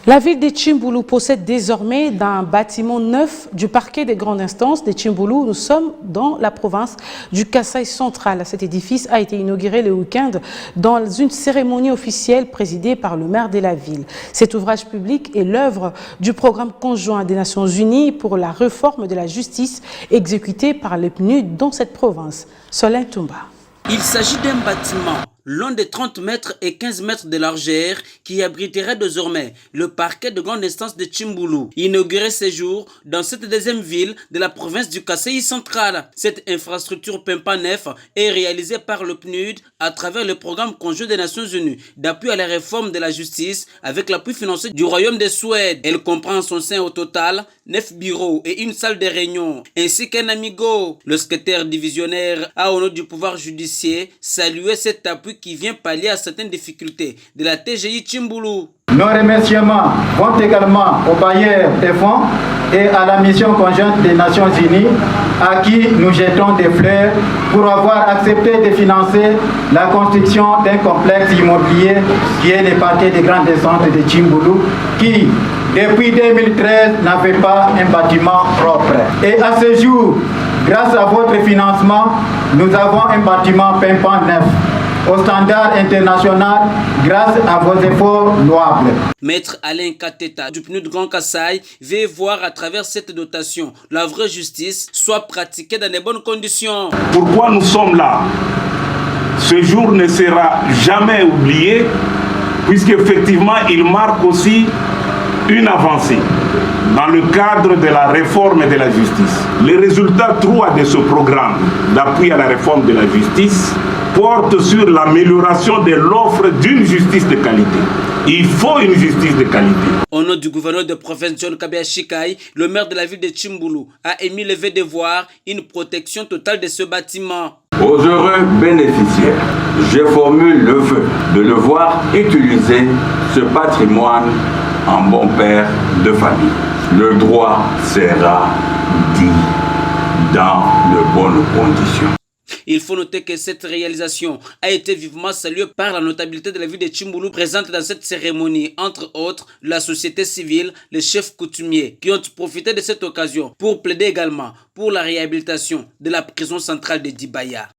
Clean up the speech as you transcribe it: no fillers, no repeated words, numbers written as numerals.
La ville de Tchimboulou possède désormais un bâtiment neuf du parquet des grandes instances de Tchimboulou. Nous sommes dans la province du Kasaï central. Cet édifice a été inauguré le week-end dans une cérémonie officielle présidée par le maire de la ville. Cet ouvrage public est l'œuvre du programme conjoint des Nations Unies pour la réforme de la justice exécuté par le PNUD dans cette province. Solène Toumba. Il s'agit d'un bâtiment long de 30 mètres et 15 mètres de largeur qui abriterait désormais le parquet de grande instance de Tchimboulou, inauguré ce jour dans cette deuxième ville de la province du Kasaï central. Cette infrastructure Pempa Nef est réalisée par le PNUD à travers le programme conjoint des Nations Unies d'appui à la réforme de la justice avec l'appui financier du Royaume de Suède. Elle comprend en son sein au total 9 bureaux et une salle de réunion, ainsi qu'un amigo. Le secrétaire divisionnaire a au nom du pouvoir judiciaire salué cet appui qui vient pallier à certaines difficultés de la TGI Tchimboulou. Nos remerciements vont également aux bailleurs des fonds et à la mission conjointe des Nations Unies à qui nous jetons des fleurs pour avoir accepté de financer la construction d'un complexe immobilier qui est le parquet des grandes instances de Tchimboulou qui, depuis 2013, n'avait pas un bâtiment propre. Et à ce jour, grâce à votre financement, nous avons un bâtiment Pempa Nef au standard international grâce à vos efforts louables. Maître Alain Kateta du PNUD Grand Kasaï veut voir à travers cette dotation la vraie justice soit pratiquée dans de bonnes conditions. Pourquoi nous sommes là? Ce jour ne sera jamais oublié puisqu'effectivement il marque aussi une avancée dans le cadre de la réforme de la justice. Les résultats 3 de ce programme d'appui à la réforme de la justice portent sur l'amélioration de l'offre d'une justice de qualité. Il faut une justice de qualité. Au nom du gouverneur de province John Kabea Chikai, le maire de la ville de Tchimboulou a émis le vœu de voir une protection totale de ce bâtiment. Aux heureux bénéficiaires, je formule le vœu de le voir utiliser ce patrimoine en bon père de famille. Le droit sera dit dans de bonnes conditions. Il faut noter que cette réalisation a été vivement saluée par la notabilité de la ville de Tchimboulou présente dans cette cérémonie, entre autres la société civile, les chefs coutumiers qui ont profité de cette occasion pour plaider également pour la réhabilitation de la prison centrale de Dibaya.